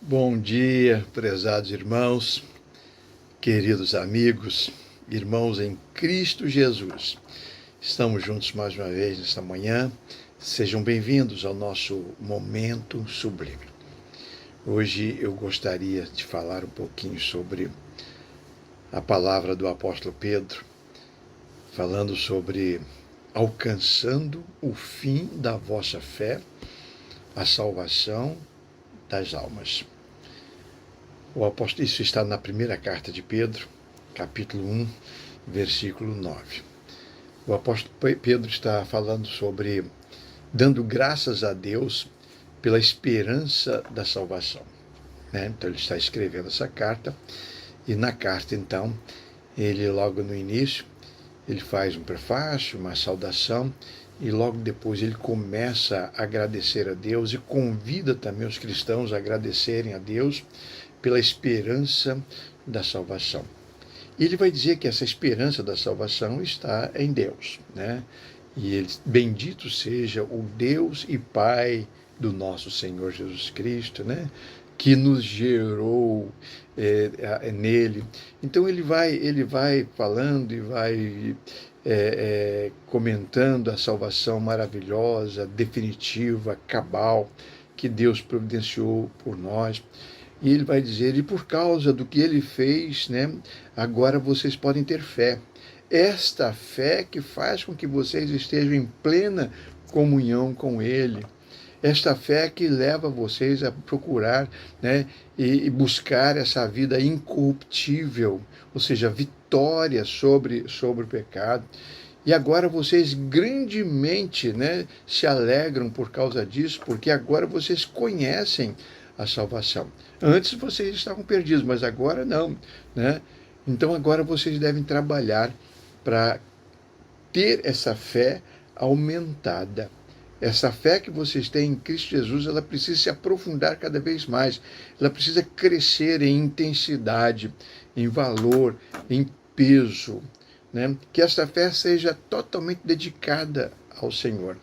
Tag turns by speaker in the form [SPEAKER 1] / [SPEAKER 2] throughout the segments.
[SPEAKER 1] Bom dia, prezados irmãos, queridos amigos, irmãos em Cristo Jesus. Estamos juntos mais uma vez nesta manhã. Sejam bem-vindos ao nosso Momento Sublime. Hoje eu gostaria de falar um pouquinho sobre a palavra do apóstolo Pedro, falando sobre alcançando o fim da vossa fé, a salvação das almas. Isso está na primeira carta de Pedro, capítulo 1, versículo 9. O apóstolo Pedro está falando sobre dando graças a Deus pela esperança da salvação. Então ele está escrevendo essa carta, e na carta, então, ele logo no início, ele faz um prefácio, uma saudação, e logo depois ele começa a agradecer a Deus e convida também os cristãos a agradecerem a Deus pela esperança da salvação. E ele vai dizer que essa esperança da salvação está em Deus, E ele, bendito seja o Deus e Pai do nosso Senhor Jesus Cristo, que nos gerou nele. Então ele vai falando e vai comentando a salvação maravilhosa, definitiva, cabal, que Deus providenciou por nós. E ele vai dizer, e por causa do que ele fez, agora vocês podem ter fé. Esta fé que faz com que vocês estejam em plena comunhão com ele. Esta fé que leva vocês a procurar e buscar essa vida incorruptível, ou seja, vitória sobre o pecado. E agora vocês grandemente se alegram por causa disso, porque agora vocês conhecem a salvação. Antes vocês estavam perdidos, mas agora não. Então agora vocês devem trabalhar para ter essa fé aumentada. Essa fé que vocês têm em Cristo Jesus, ela precisa se aprofundar cada vez mais. Ela precisa crescer em intensidade, em valor, em peso. Que essa fé seja totalmente dedicada ao Senhor.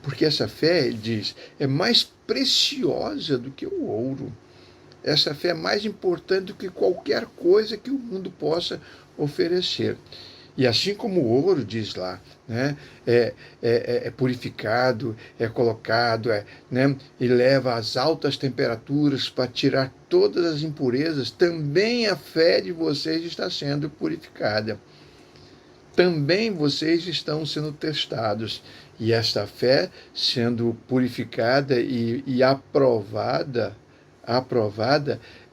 [SPEAKER 1] Porque essa fé, ele diz, é mais preciosa do que o ouro. Essa fé é mais importante do que qualquer coisa que o mundo possa oferecer. E assim como o ouro, diz lá, é purificado, é colocado, e leva às altas temperaturas para tirar todas as impurezas, também a fé de vocês está sendo purificada. Também vocês estão sendo testados. E esta fé, sendo purificada e aprovada,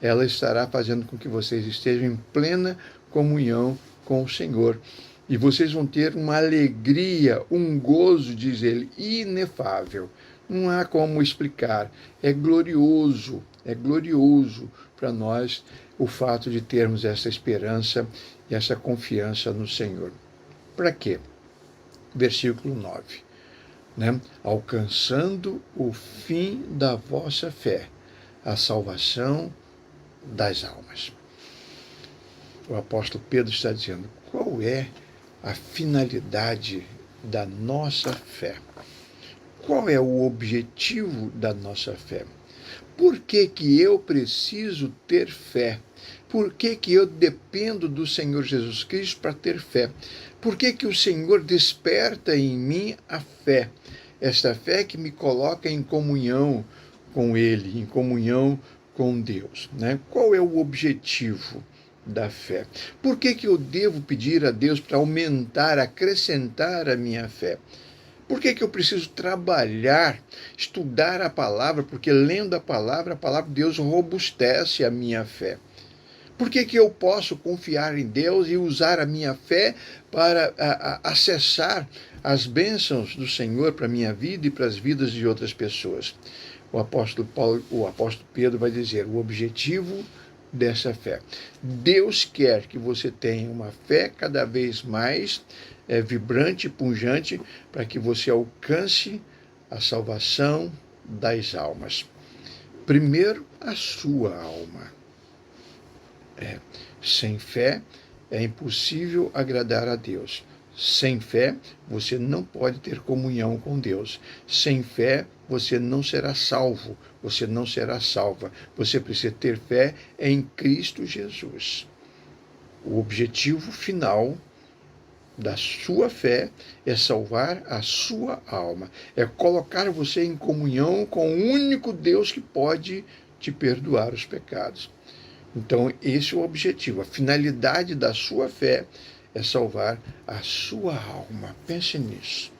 [SPEAKER 1] ela estará fazendo com que vocês estejam em plena comunhão com o Senhor. E vocês vão ter uma alegria, um gozo, diz ele, inefável. Não há como explicar. É glorioso para nós o fato de termos essa esperança e essa confiança no Senhor. Para quê? Versículo 9. Alcançando o fim da vossa fé, a salvação das almas. O apóstolo Pedro está dizendo, qual é a finalidade da nossa fé? Qual é o objetivo da nossa fé? Por que eu preciso ter fé? Por que eu dependo do Senhor Jesus Cristo para ter fé? Por que o Senhor desperta em mim a fé? Esta fé que me coloca em comunhão com Ele, em comunhão com Deus. Qual é o objetivo da fé? Por que eu devo pedir a Deus para aumentar, acrescentar a minha fé? Por que eu preciso trabalhar, estudar a palavra? Porque lendo a palavra de Deus robustece a minha fé. Por que eu posso confiar em Deus e usar a minha fé para acessar as bênçãos do Senhor para a minha vida e para as vidas de outras pessoas? O apóstolo Pedro vai dizer, o objetivo dessa fé. Deus quer que você tenha uma fé cada vez mais vibrante e pujante para que você alcance a salvação das almas. Primeiro, a sua alma. Sem fé é impossível agradar a Deus. Sem fé, você não pode ter comunhão com Deus. Sem fé, você não será salvo, você não será salva. Você precisa ter fé em Cristo Jesus. O objetivo final da sua fé é salvar a sua alma, é colocar você em comunhão com o único Deus que pode te perdoar os pecados. Então, esse é o objetivo. A finalidade da sua fé é salvar a sua alma. Pense nisso.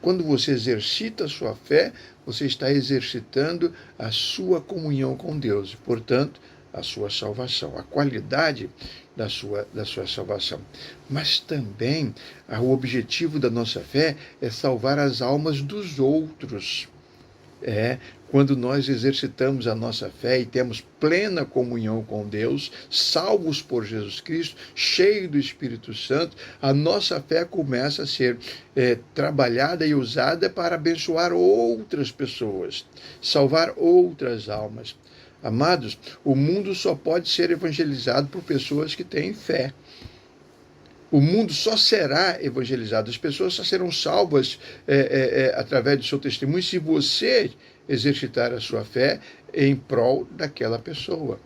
[SPEAKER 1] Quando você exercita a sua fé, você está exercitando a sua comunhão com Deus, e, portanto, a sua salvação, a qualidade da sua salvação. Mas também o objetivo da nossa fé é salvar as almas dos outros. Quando nós exercitamos a nossa fé e temos plena comunhão com Deus, salvos por Jesus Cristo, cheio do Espírito Santo, a nossa fé começa a ser trabalhada e usada para abençoar outras pessoas, salvar outras almas. Amados, o mundo só pode ser evangelizado por pessoas que têm fé. O mundo só será evangelizado, as pessoas só serão salvas através do seu testemunho se você exercitar a sua fé em prol daquela pessoa.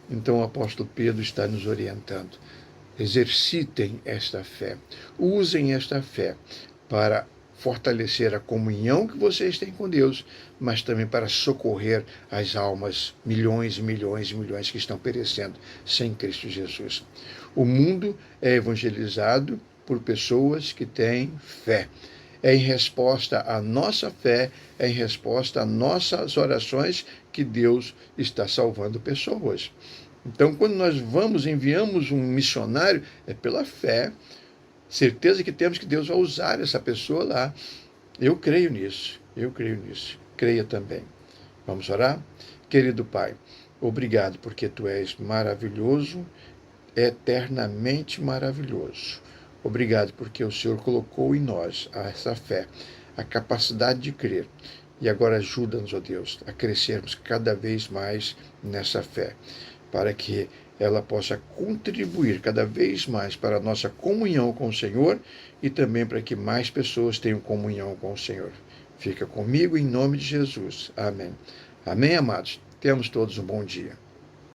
[SPEAKER 1] Então o apóstolo Pedro está nos orientando. Exercitem esta fé, usem esta fé para fortalecer a comunhão que vocês têm com Deus, mas também para socorrer as almas, milhões e milhões e milhões que estão perecendo sem Cristo Jesus. O mundo é evangelizado por pessoas que têm fé. É em resposta à nossa fé, é em resposta às nossas orações que Deus está salvando pessoas. Então, quando nós enviamos um missionário, é pela fé, certeza que temos que Deus vai usar essa pessoa lá. Eu creio nisso, creia também. Vamos orar? Querido Pai, obrigado porque Tu és maravilhoso, eternamente maravilhoso. Obrigado porque o Senhor colocou em nós essa fé, a capacidade de crer. E agora ajuda-nos, ó Deus, a crescermos cada vez mais nessa fé, para que ela possa contribuir cada vez mais para a nossa comunhão com o Senhor e também para que mais pessoas tenham comunhão com o Senhor. Fica comigo em nome de Jesus. Amém. Amém, amados? Tenhamos todos um bom dia.